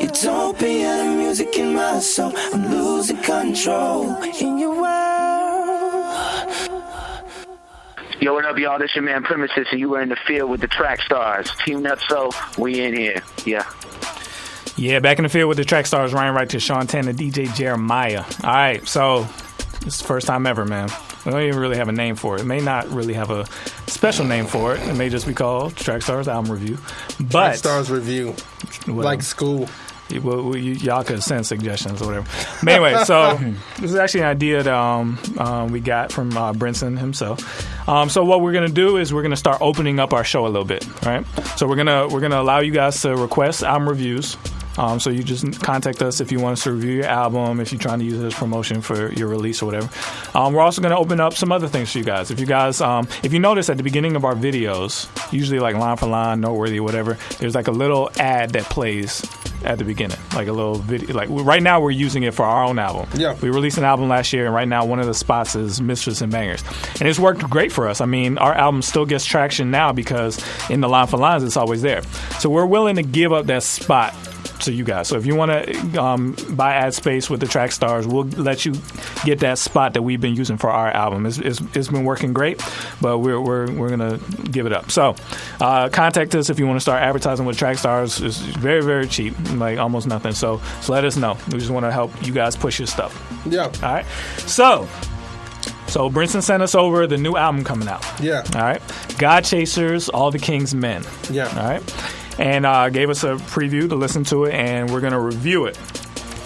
Utopia, the music in my soul. I'm losing control in your world. Yo, what up, y'all? This your man Premises, and you were in the field with the Track Stars. Team Nutso, we in here. Yeah, back in the field with the Track Stars, Ryan Wright to Sean Tanner, DJ Jeremiah. All right, so this is the first time ever, man. We don't even really have a name for it. It may not really have a special name for it. It may just be called Track Stars Album Review. But Track Stars Review, like school. Y'all could send suggestions or whatever. But anyway, so this is actually an idea that we got from Brinson himself. So what we're gonna do is we're gonna start opening up our show a little bit, right? So we're gonna allow you guys to request album reviews. So you just contact us if you want us to review your album, if you're trying to use it as promotion for your release or whatever. We're also going to open up some other things for you guys. If you guys, if you notice at the beginning of our videos, usually like line for line, noteworthy, whatever, there's like a little ad that plays at the beginning, like a little video. Like right now, we're using it for our own album. Yeah, we released an album last year, and right now one of the spots is Mistress and Bangers, and it's worked great for us. I mean, our album still gets traction now because in the line for lines, it's always there. So we're willing to give up that spot to you guys. So if you want to buy ad space with the Track Stars, we'll let you get that spot that we've been using for our album. It's been working great, but we're gonna give it up. So contact us if you want to start advertising with Track Stars. It's very, very cheap, like almost nothing. So let us know. We just want to help you guys push your stuff. Yeah. All right. So Brinson sent us over the new album coming out. Yeah. All right. Godchaserz, All the King's Men. Yeah. All right. And gave us a preview to listen to it, and we're gonna review it.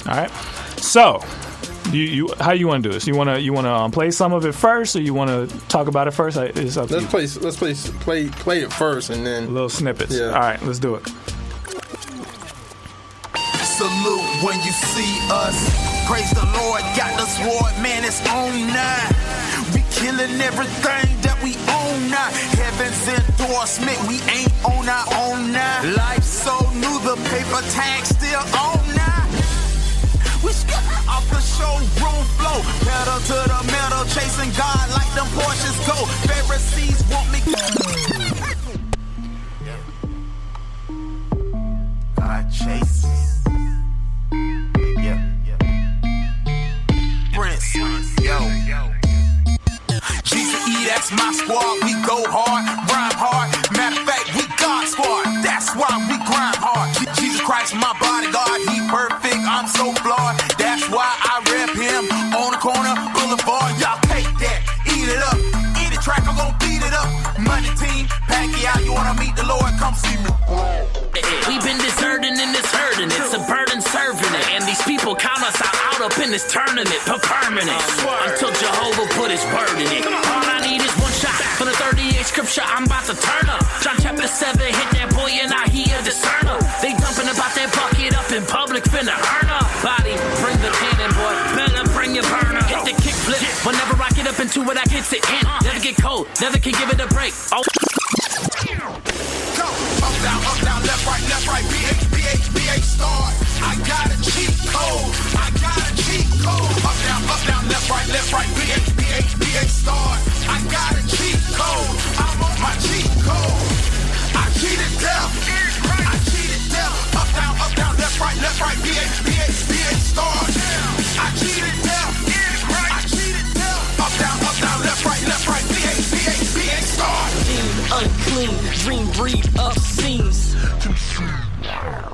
All right. So, how you want to do this? You want to play some of it first, or you want to talk about it first? It's up to you. Let's play it first, and then little snippets. Yeah. All right, let's do it. Salute when you see us. Praise the Lord, got the sword, man, it's on now. We killing everything that we own now. Heaven's endorsement, we ain't on our own now. Life so new, the paper tag still on now. We skip off the showroom flow, pedal to the metal, chasing God like them Porsches go. Pharisees want me. God chases. Prince, yo. GCE, that's my squad. We go hard, rhyme hard. Matter of fact, we God squad. That's why we grind hard. Jesus Christ, my bodyguard. He perfect, I'm so flawed. That's why I rep him on the corner boulevard. Y'all take that, eat it up. Any track, I'm gonna beat it up. Money team, pack it out. You wanna meet the Lord? Come see me. We've been deserting and it's hurting. It's a burden serving it. And these people count us out up in this tournament for permanent. Until Jehovah put his word in it. All I need is one shot. For the 38 scripture, I'm about to turn up. John chapter 7, hit that boy and I hear a discerner. They dumping about that bucket up in public, finna earn up. Body, bring the cannon, boy. Better bring your burner. Hit the kick flip. Whenever I get up into it, I get to in. Never get cold, never can give it a break. Oh. Up, down, left, right, BH, start. I got a cheat code. Up, down, left, right, BH, start. I got a cheat code. I'm on my cheat code. I cheated down. Up, down, left, right, BH, start. I cheated down. Up, down, left, right, BH, start. Unclean, dream breed obscenes.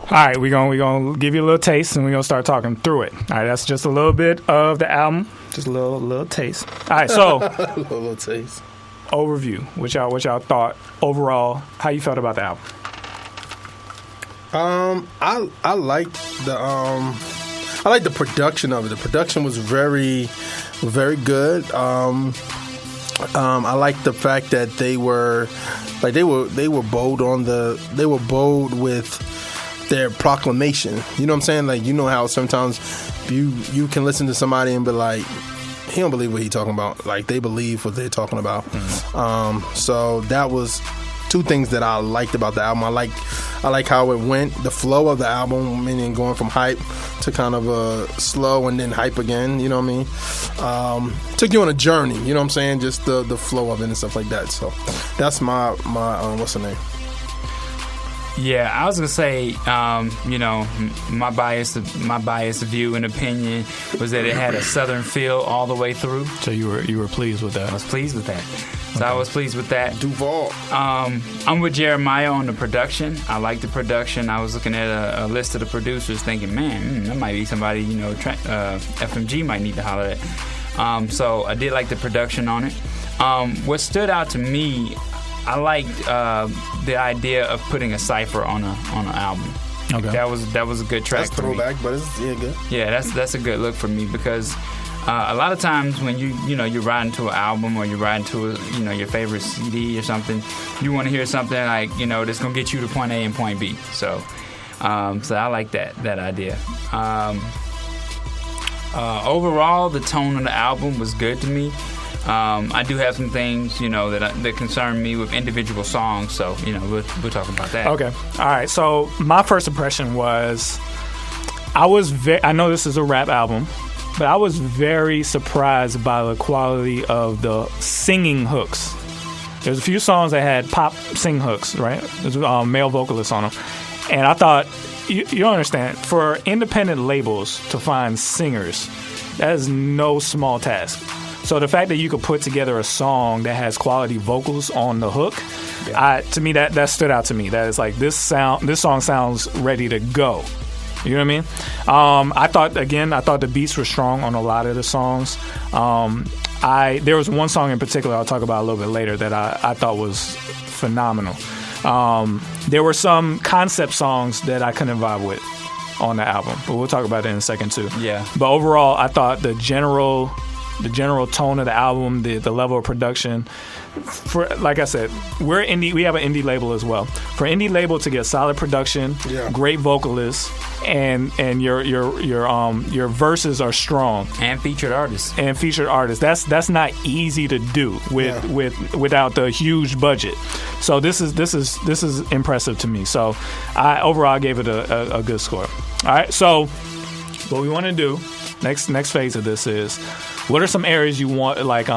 All right, we're gonna give you a little taste, and we're gonna start talking through it. All right, that's just a little bit of the album, just a little taste. All right, so a little taste. Overview. What y'all thought overall? How you felt about the album? I like the production of it. The production was very, very good. I like the fact that they were bold with their proclamation. You know what I'm saying? Like, you know how sometimes you can listen to somebody and be like, he don't believe what he's talking about. Like, they believe what they're talking about. Mm-hmm. So that was two things that I liked about the album. I like how it went, the flow of the album, meaning going from hype to kind of slow and then hype again, you know what I mean? Took you on a journey, you know what I'm saying? Just the flow of it and stuff like that. So that's my what's the name? Yeah, I was gonna say, my biased view and opinion was that it had a southern feel all the way through. So you were pleased with that? I was pleased with that. So I was pleased with that. Duval. I'm with Jeremiah on the production. I like the production. I was looking at a list of the producers, thinking, man, that might be somebody FMG might need to holler at. So I did like the production on it. What stood out to me, I liked the idea of putting a cipher on an album. Okay, that was a good track. That's for throwback, me. but it's good. Yeah, that's a good look for me because a lot of times when you're riding to an album or you're riding to your favorite CD or something, you want to hear something like that's gonna get you to point A and point B. So I like that idea. Overall, the tone of the album was good to me. I do have some things, that concern me with individual songs, so, we'll talk about that. Okay. All right. So my first impression was I know this is a rap album, but I was very surprised by the quality of the singing hooks. There's a few songs that had pop sing hooks, right? There's male vocalists on them. And I thought, you don't understand, for independent labels to find singers, that is no small task. So the fact that you could put together a song that has quality vocals on the hook, to me that stood out to me. That is like this song sounds ready to go. You know what I mean? I thought the beats were strong on a lot of the songs. There was one song in particular I'll talk about a little bit later that I thought was phenomenal. There were some concept songs that I couldn't vibe with on the album, but we'll talk about that in a second too. Yeah. But overall, I thought the general tone of the album, the level of production. For like I said, we're indie. We have an indie label as well. For indie label to get solid production, great vocalists, and your verses are strong and featured artists. That's not easy to do without the huge budget. So this is impressive to me. So I overall gave it a good score. All right. So what we want to do next phase of this is, what are some areas you want, like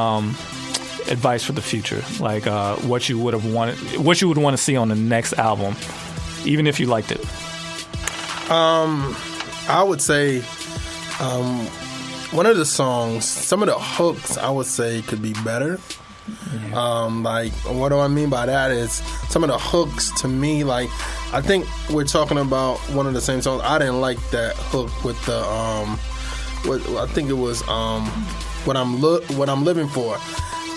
advice for the future, like what you would want to see on the next album, even if you liked it? I would say one of the songs, some of the hooks, I would say could be better. Like, what do I mean by that is some of the hooks to me, like, I think we're talking about one of the same songs. I didn't like that hook with the I think it was what I'm living for.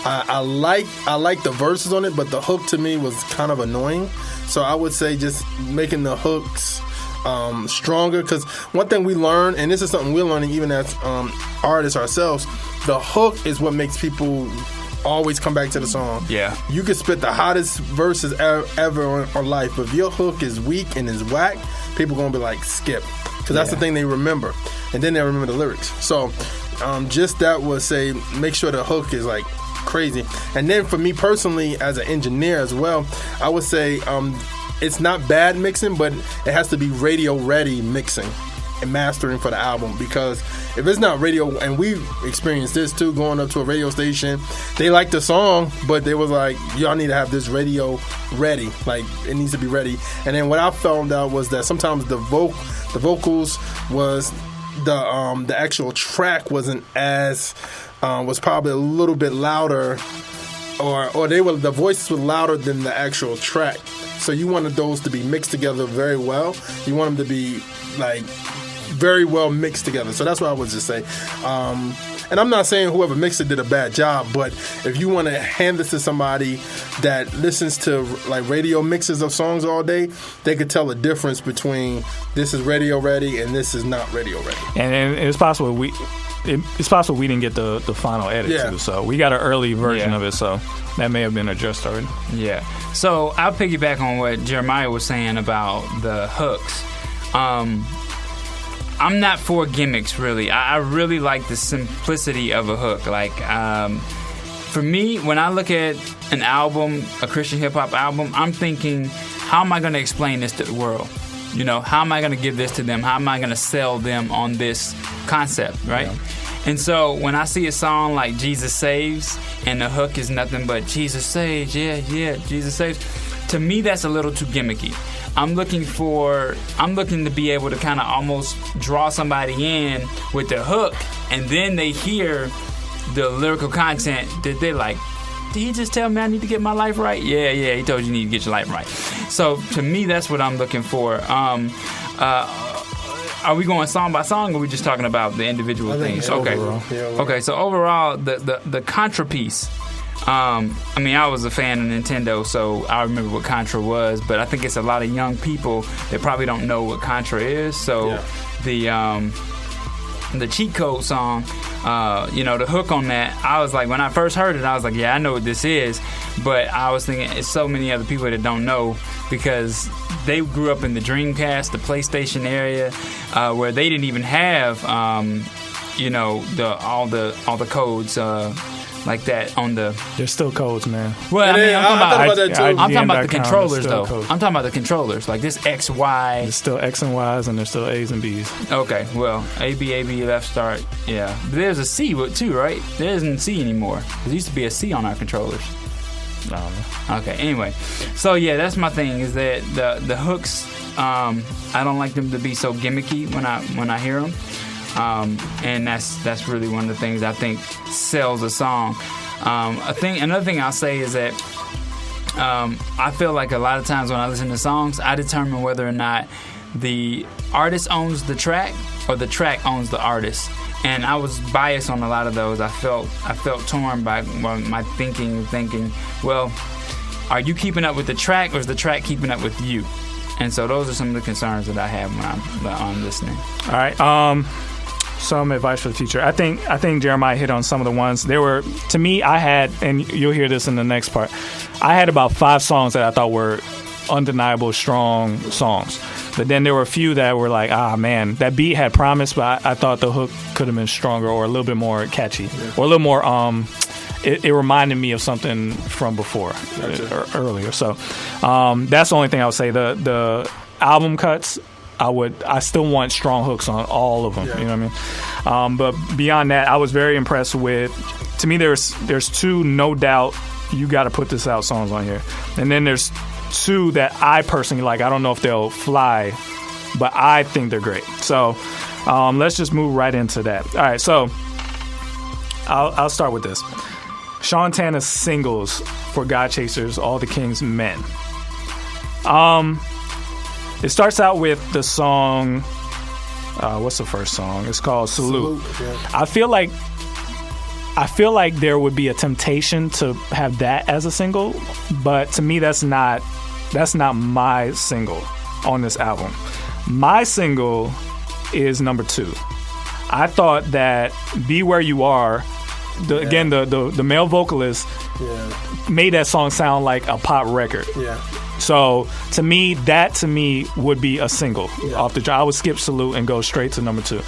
I like the verses on it, but the hook to me was kind of annoying. So I would say just making the hooks stronger, because one thing we learn, and this is something we're learning even as artists ourselves, the hook is what makes people always come back to the song. Yeah. You could spit the hottest verses ever on life, but if your hook is weak and is whack, people gonna be like, skip. Because that's the thing they remember. And then they remember the lyrics. So just that would say, make sure the hook is like crazy. And then for me personally, as an engineer as well, I would say it's not bad mixing, but it has to be radio ready mixing and mastering for the album. Because if it's not radio, and we've experienced this too, going up to a radio station, they like the song, but they was like, y'all need to have this radio ready, like it needs to be ready. And then what I found out was that sometimes the vocals was the actual track wasn't as was probably a little bit louder, or the voices were louder than the actual track. So you wanted those to be mixed together very well. You want them to be like very well mixed together. So that's what I would just say. And I'm not saying whoever mixed it did a bad job, but if you want to hand this to somebody that listens to like radio mixes of songs all day, they could tell the difference between this is radio ready and this is not radio ready. And it's possible we didn't get the final edit too. So we got an early version of it, so that may have been addressed already. Yeah. So I'll piggyback on what Jeremiah was saying about the hooks. I'm not for gimmicks, really. I really like the simplicity of a hook. Like, for me, when I look at an album, a Christian hip-hop album, I'm thinking, how am I going to explain this to the world? You know, how am I going to give this to them? How am I going to sell them on this concept, right? Yeah. And so when I see a song like Jesus Saves, and the hook is nothing but Jesus saves, yeah, Jesus saves, to me that's a little too gimmicky. I'm looking to be able to kind of almost draw somebody in with the hook, and then they hear the lyrical content that they're like, did he just tell me I need to get my life right? Yeah, he told you need to get your life right. So to me, that's what I'm looking for. Are we going song by song, or are we just talking about the individual things? Okay. Okay, so overall, the Contra piece. I mean, I was a fan of Nintendo, so I remember what Contra was, but I think it's a lot of young people that probably don't know what Contra is. So the cheat code song, the hook on that, I was like, when I first heard it, I was like, yeah, I know what this is. But I was thinking, it's so many other people that don't know, because they grew up in the Dreamcast, the PlayStation area, where they didn't even have, all the codes. Like that on the... There's still codes, man. Well, I mean, I'm talking about the controllers, though. Codes. I'm talking about the controllers. Like this X, Y... There's still X and Ys, and there's still A's and B's. Okay, well, A, B, left start, yeah. But there's a C too, right? There isn't C anymore. There used to be a C on our controllers. I don't know. Okay, anyway. So, yeah, that's my thing, is that the hooks, I don't like them to be so gimmicky when I hear them. And that's really one of the things I think sells a song. Another thing I'll say is that I feel like a lot of times when I listen to songs, I determine whether or not the artist owns the track or the track owns the artist. And I was biased on a lot of those. I felt torn by my thinking, well, are you keeping up with the track, or is the track keeping up with you? And so those are some of the concerns that I have when I'm listening. All right. Some advice for the future. I think Jeremiah hit on some of the ones. There were, to me, I had, and you'll hear this in the next part, I had about 5 songs that I thought were undeniable, strong songs. But then there were a few that were like, man, that beat had promise, but I thought the hook could have been stronger or a little bit more catchy, or a little more, it reminded me of something from before, earlier. So that's the only thing I would say. The album cuts, I still want strong hooks on all of them. You know what I mean? But beyond that, I was very impressed with. To me, there's 2 no doubt you got to put this out songs on here, and then there's 2 that I personally like. I don't know if they'll fly, but I think they're great. So let's just move right into that. All right, so I'll start with this. Sean Tanner's singles for Godchaserz, All the King's Men. It starts out with the song, what's the first song? It's called Salute. Yeah. I feel like there would be a temptation to have that as a single, but to me that's not my single on this album. My single is number 2. I thought that Be Where You Are, again the male vocalist made that song sound like a pop record. Yeah. So to me would be a single off the job. I would skip Salute and go straight to number 2.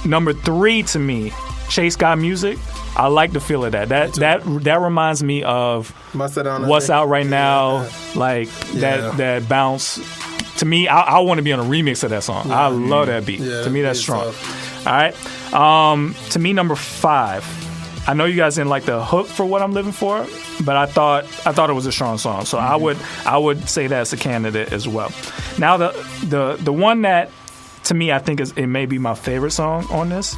Number 3 to me, Chase Got Music. I like the feel of that. That reminds me of what's out right now. Like that bounce. To me, I want to be on a remix of that song. I love that beat. To me, that's strong. All right. To me, number 5. I know you guys didn't like the hook for What I'm Living For, but I thought it was a strong song. So I would say that's a candidate as well. Now the one that to me I think it may be my favorite song on this.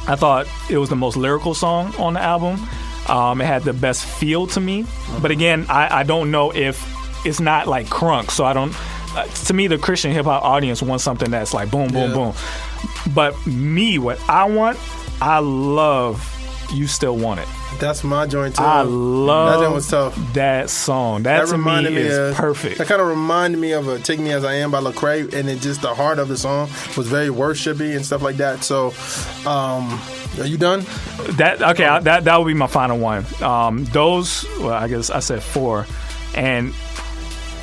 I thought it was the most lyrical song on the album. It had the best feel to me. But again, I don't know if it's not like crunk. So I don't. To me, the Christian hip hop audience wants something that's like boom, boom, boom. But me, what I want, I love You Still Want It. That's my joint too. I love that was tough. That song. That to me is perfect. That kind of reminded me of Take Me As I Am by Lecrae, and then just the heart of the song was very worshipy and stuff like that. So, are you done? That would be my final one. I guess I said 4, and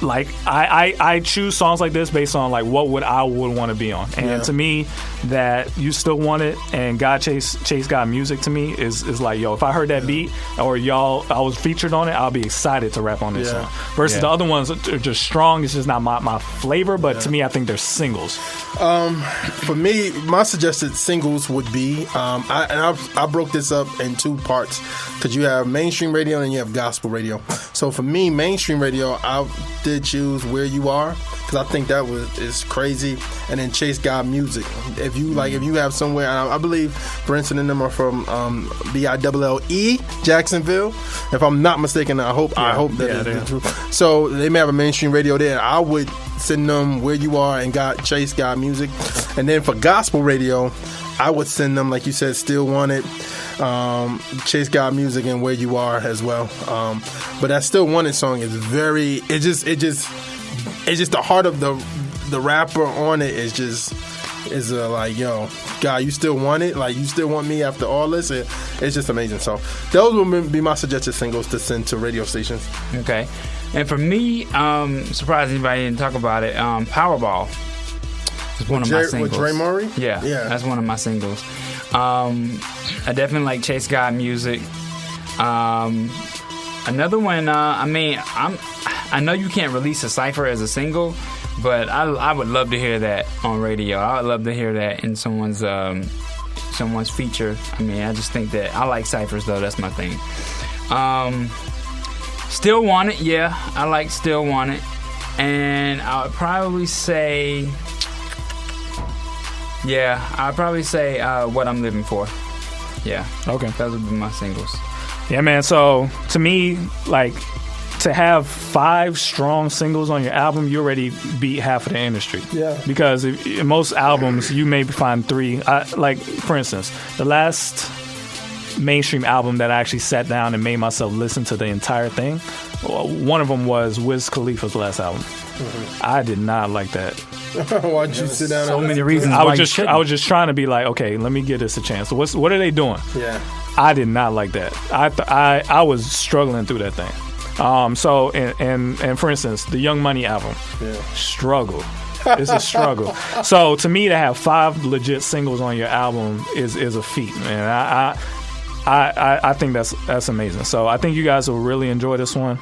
like I choose songs like this based on like what I would want to be on, and to me that You Still Want It and Chase Got Music to me is like, yo, if I heard that beat or I was featured on it, I'll be excited to rap on this song. Versus the other ones are just strong. It's just not my flavor, but to me I think they're singles. For me, my suggested singles would be I broke this up in 2 parts because you have mainstream radio and you have gospel radio. So for me, mainstream radio, I did did choose Where You Are, because I think that is crazy. And then Chase God Music. If you have somewhere, and I believe Brinson and them are from BILLE, Jacksonville. If I'm not mistaken, I hope that is the truth. So they may have a mainstream radio there. I would send them Where You Are and Chase God Music. And then for gospel radio, I would send them, like you said, Still Want It, Chase God Music, and Where You Are as well. But that Still Want It song is very, it's just the heart of the rapper on it is like, yo, God, you still want it? Like, you still want me after all this? It's just amazing. So those would be my suggested singles to send to radio stations. Okay. And for me, surprised anybody didn't talk about it, Powerball. It's one of my singles. With Dre Murray? Yeah, that's one of my singles. I definitely like Chase God Music. Another one, I know you can't release a Cypher as a single, but I would love to hear that on radio. I would love to hear that in someone's feature. I mean, I just think that I like Cyphers, though. That's my thing. Still Want It, yeah. I like Still Want It. And I would probably say... Yeah, I'd probably say What I'm Living For. Yeah. Okay. Those would be my singles. Yeah, man. So, to me, like, to have 5 strong singles on your album, you already beat half of the industry. Yeah. Because in most albums, you may find 3. Like, for instance, the last mainstream album that I actually sat down and made myself listen to the entire thing, one of them was Wiz Khalifa's last album. Mm-hmm. I did not like that. Why'd you sit down? So many reasons. I was just trying to be like, okay, let me give this a chance. So what are they doing? Yeah. I did not like that. I was struggling through that thing. So and for instance, the Young Money album, struggle. It's a struggle. So to me, to have 5 legit singles on your album is a feat, man. I think that's amazing. So I think you guys will really enjoy this one.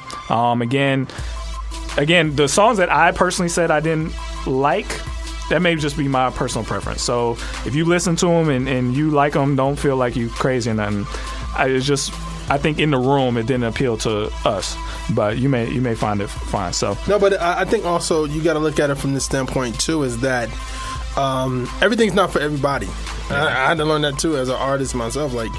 Again, the songs that I personally said I didn't like, that may just be my personal preference. So if you listen to them and you like them, don't feel like you crazy or nothing. I think in the room it didn't appeal to us, but you may find it fine. So no, but I think also you got to look at it from this standpoint too, is that everything's not for everybody. I had to learn that too as an artist myself. Like,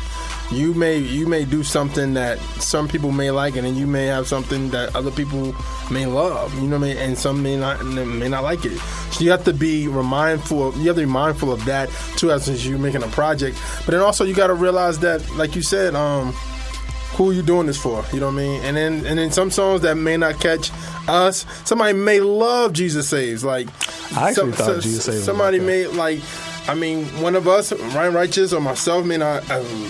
you may do something that some people may like, and then you may have something that other people may love. You know what I mean? And some may not like it. So you have to be mindful. You have to be mindful of that too, as you're making a project. But then also you got to realize that, like you said, who are you doing this for? You know what I mean? And then some songs that may not catch us, somebody may love Jesus Saves. Like, I actually thought Jesus Saves. Somebody may like. I mean, one of us, Ryan Righteous or myself, may not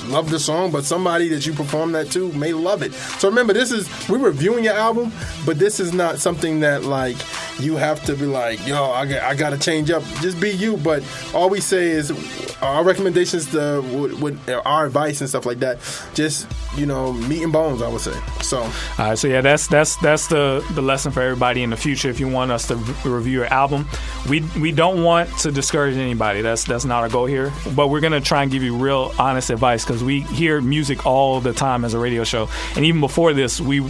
love the song, but somebody that you perform that to may love it. So remember, we're reviewing your album, but this is not something that, like, you have to be like, yo, I got to change up. Just be you. But all we say is our recommendations with our advice and stuff like that, just, meat and bones, I would say. So, all right, so yeah, that's the lesson for everybody in the future. If you want us to review your album, we don't want to discourage anybody. That's not our goal here. But we're gonna try and give you real, honest advice, because we hear music all the time as a radio show, and even before this, we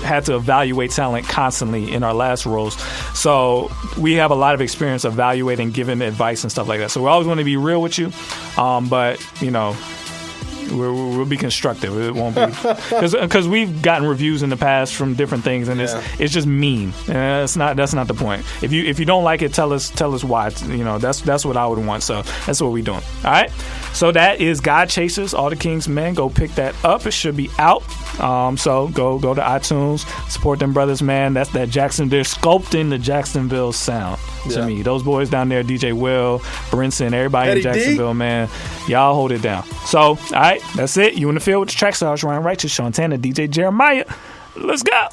had to evaluate talent constantly in our last roles. So we have a lot of experience evaluating, giving advice and stuff like that. So we always want to be real with you, but we'll be constructive. It won't be because we've gotten reviews in the past from different things, and it's just mean. That's not the point. If you don't like it, tell us why. That's what I would want. So that's what we're doing. All right. So that is Godchaserz, All the King's Men. Go pick that up. It should be out. So go to iTunes, support them brothers, man. That's that Jackson. They're sculpting the Jacksonville sound to me. Those boys down there, DJ Will, Brinson, everybody Eddie in Jacksonville, D. man. Y'all hold it down. So, all right, that's it. You in the field with the track stars, Ryan Righteous, Sean Tanner, DJ Jeremiah. Let's go.